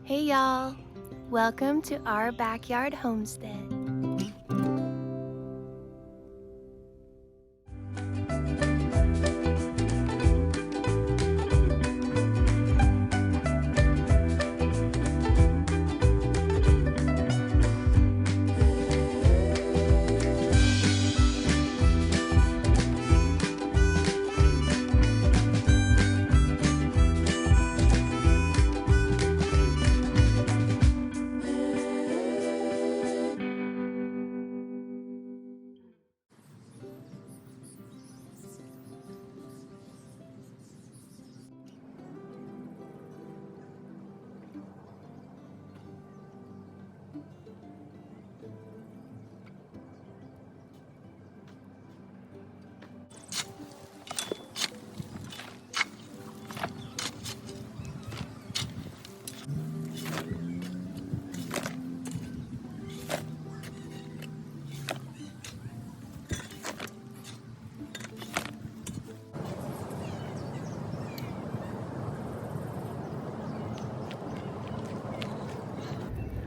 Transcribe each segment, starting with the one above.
Hey y'all, welcome to Our Backyard Homestead.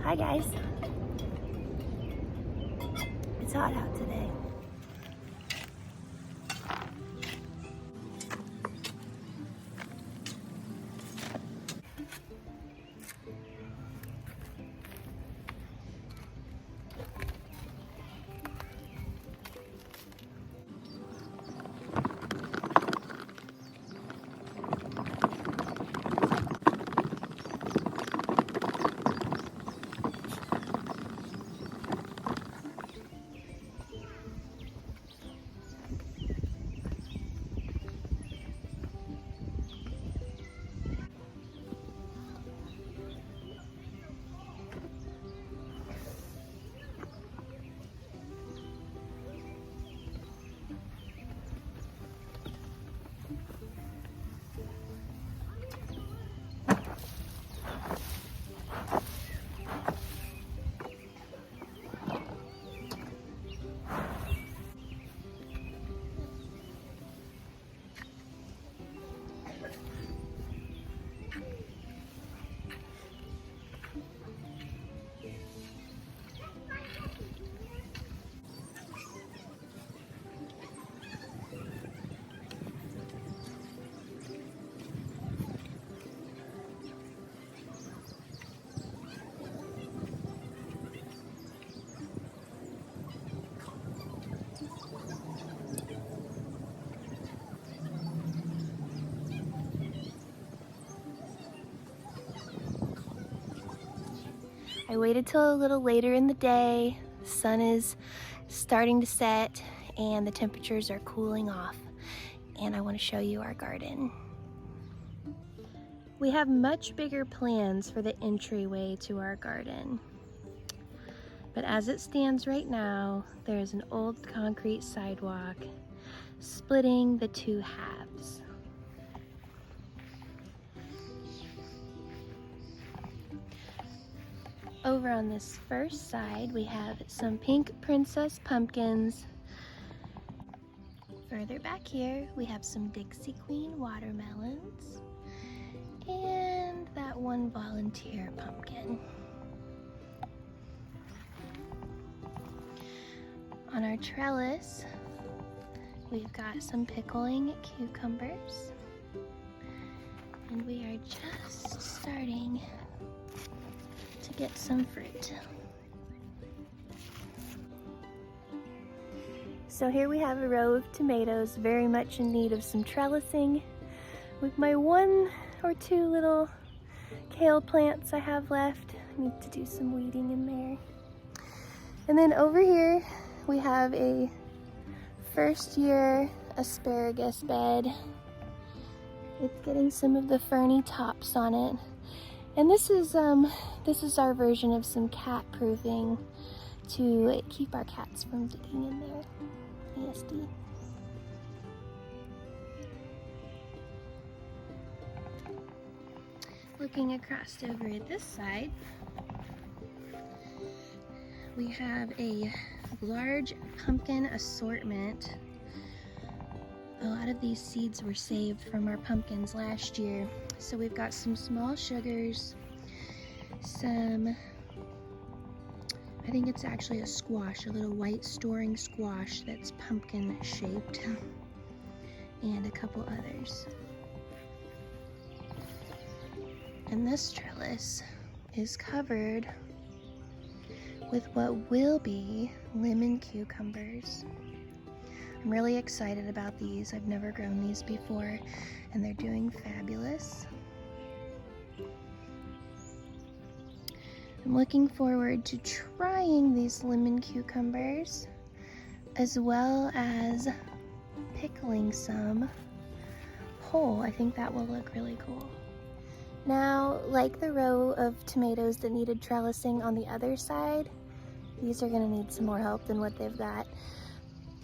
Hi guys, it's hot out today. I waited till a little later in the day. The sun is starting to set and the temperatures are cooling off. And I want to show you our garden. We have much bigger plans for the entryway to our garden. But as it stands right now, there is an old concrete sidewalk splitting the two halves. Over on this first side, we have some pink princess pumpkins. Further back here, we have some Dixie Queen watermelons and that one volunteer pumpkin. On our trellis, we've got some pickling cucumbers, and we are just starting to get some fruit. So here we have a row of tomatoes, very much in need of some trellising. With my one or two little kale plants I have left, I need to do some weeding in there. And then over here we have a first year asparagus bed. It's getting some of the ferny tops on it. And this is our version of some cat proofing to keep our cats from digging in there. ESD. Looking across over at this side, we have a large pumpkin assortment. A lot of these seeds were saved from our pumpkins last year. So we've got some small sugars, some, I think it's actually a squash, a little white storing squash that's pumpkin shaped, and a couple others. And this trellis is covered with what will be lemon cucumbers. I'm really excited about these. I've never grown these before, and they're doing fabulous. I'm looking forward to trying these lemon cucumbers, as well as pickling some whole. I think that will look really cool. Now, like the row of tomatoes that needed trellising on the other side, these are gonna need some more help than what they've got.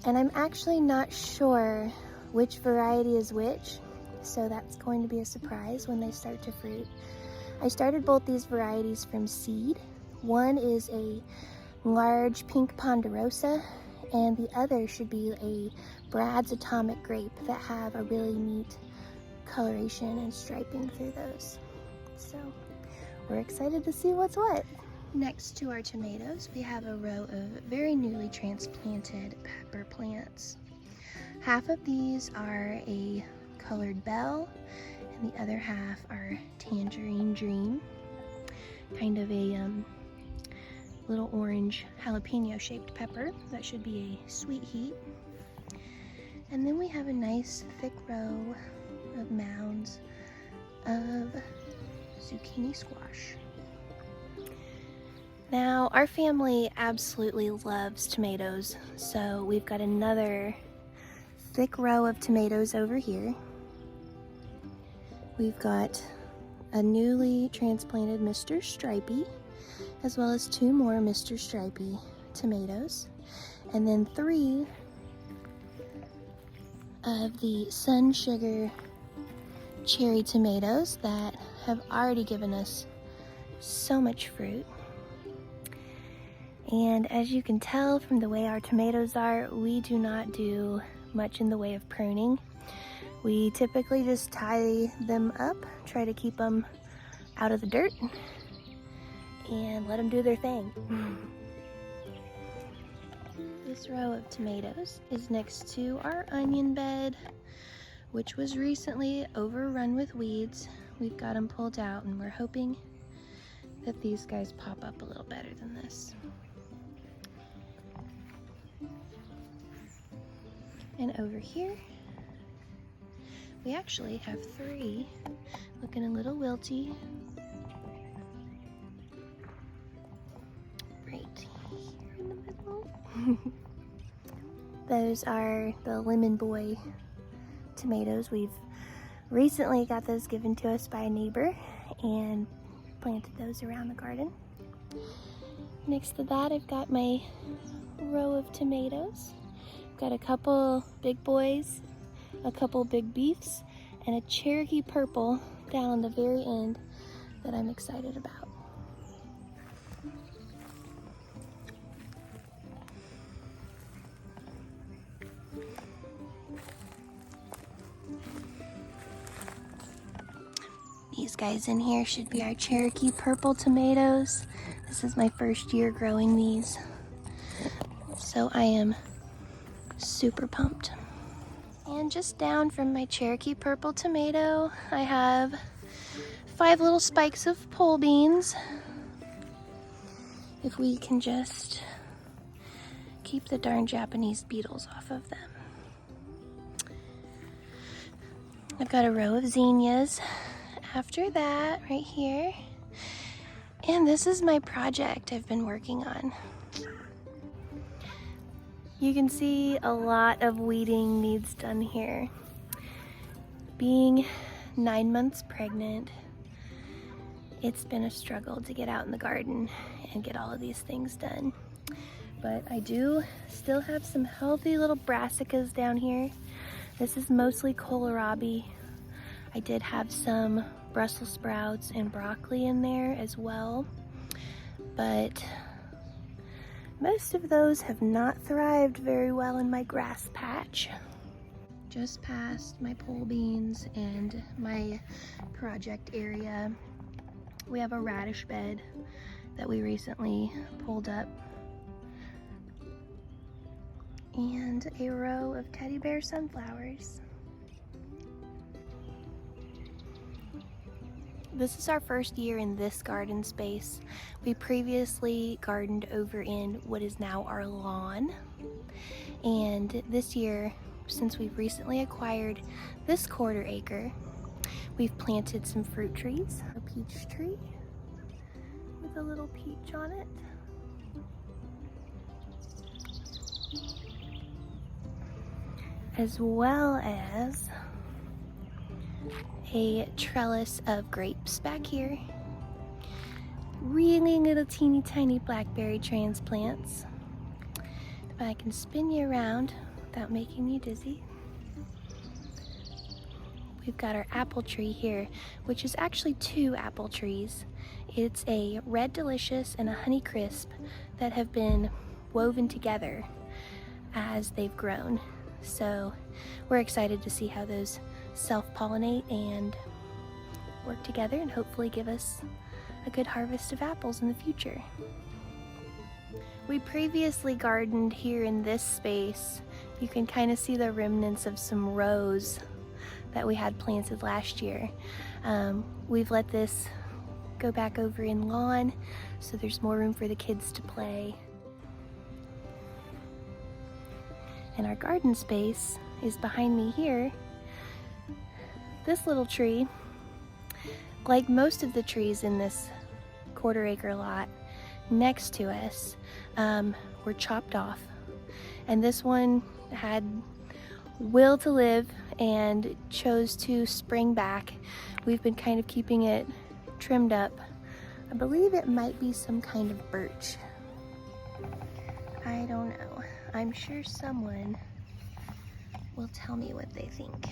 And I'm actually not sure which variety is which, so that's going to be a surprise when they start to fruit. I started both these varieties from seed. One is a large pink ponderosa, and the other should be a Brad's Atomic Grape that have a really neat coloration and striping through those. So we're excited to see what's what. Next to our tomatoes, we have a row of very newly transplanted pepper plants. Half of these are a colored bell, and the other half are tangerine dream. Kind of a little orange jalapeno shaped pepper. That should be a sweet heat. And then we have a nice thick row of mounds of zucchini squash. Now, our family absolutely loves tomatoes, so we've got another thick row of tomatoes over here. We've got a newly transplanted Mr. Stripey, as well as 2 more Mr. Stripey tomatoes, and then 3 of the Sun Sugar cherry tomatoes that have already given us so much fruit. And as you can tell from the way our tomatoes are, we do not do much in the way of pruning. We typically just tie them up, try to keep them out of the dirt, and let them do their thing. This row of tomatoes is next to our onion bed, which was recently overrun with weeds. We've got them pulled out, and we're hoping that these guys pop up a little better than this. And over here, we actually have 3 looking a little wilty. Right here in the middle. Those are the Lemon Boy tomatoes. We've recently got those given to us by a neighbor and planted those around the garden. Next to that, I've got my row of tomatoes. I've got a couple big boys, a couple big beefs, and a Cherokee purple down on the very end that I'm excited about. These guys in here should be our Cherokee purple tomatoes. This is my first year growing these, so I am super pumped. And just down from my Cherokee purple tomato, I have 5 little spikes of pole beans. If we can just keep the darn Japanese beetles off of them. I've got a row of zinnias after that right here. And this is my project I've been working on. You can see a lot of weeding needs done here. Being 9 months pregnant, it's been a struggle to get out in the garden and get all of these things done. But I do still have some healthy little brassicas down here. This is mostly kohlrabi. I did have some Brussels sprouts and broccoli in there as well, but most of those have not thrived very well in my grass patch. Just past my pole beans and my project area, We have a radish bed that we recently pulled up, and a row of teddy bear sunflowers. This is our first year in this garden space. We previously gardened over in what is now our lawn, and this year, since we've recently acquired this 1/4 acre, we've planted some fruit trees. A peach tree with a little peach on it. As well as a trellis of grapes back here. Really little teeny tiny blackberry transplants. If I can spin you around without making you dizzy. We've got our apple tree here, which is actually 2 apple trees. It's a Red Delicious and a Honey Crisp that have been woven together as they've grown. So we're excited to see how those self-pollinate and work together and hopefully give us a good harvest of apples in the future. We previously gardened here in this space. You can kind of see the remnants of some rose that we had planted last year. We've let this go back over in lawn, so there's more room for the kids to play. And our garden space is behind me here. This little tree, like most of the trees in this 1/4 acre lot next to us, were chopped off. And this one had will to live and chose to spring back. We've been kind of keeping it trimmed up. I believe it might be some kind of birch. I don't know. I'm sure someone will tell me what they think.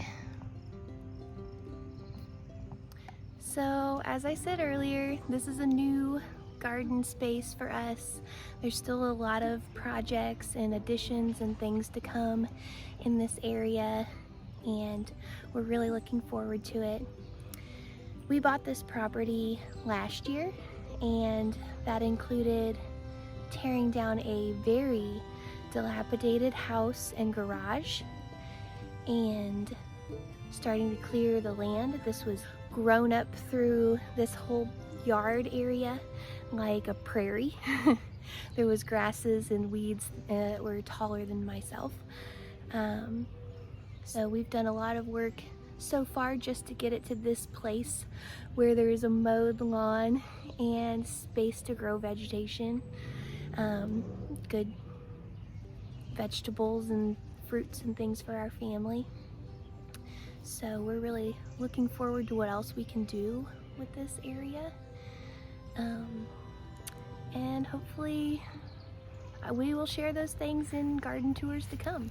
So, as I said earlier, this is a new garden space for us. There's still a lot of projects and additions and things to come in this area, and we're really looking forward to it. We bought this property last year, and that included tearing down a very dilapidated house and garage and starting to clear the land. This was grown up through this whole yard area like a prairie. There was grasses and weeds that were taller than myself. So we've done a lot of work so far just to get it to this place where there's a mowed lawn and space to grow vegetation, good vegetables and fruits and things for our family. So we're really looking forward to what else we can do with this area. And hopefully we will share those things in garden tours to come.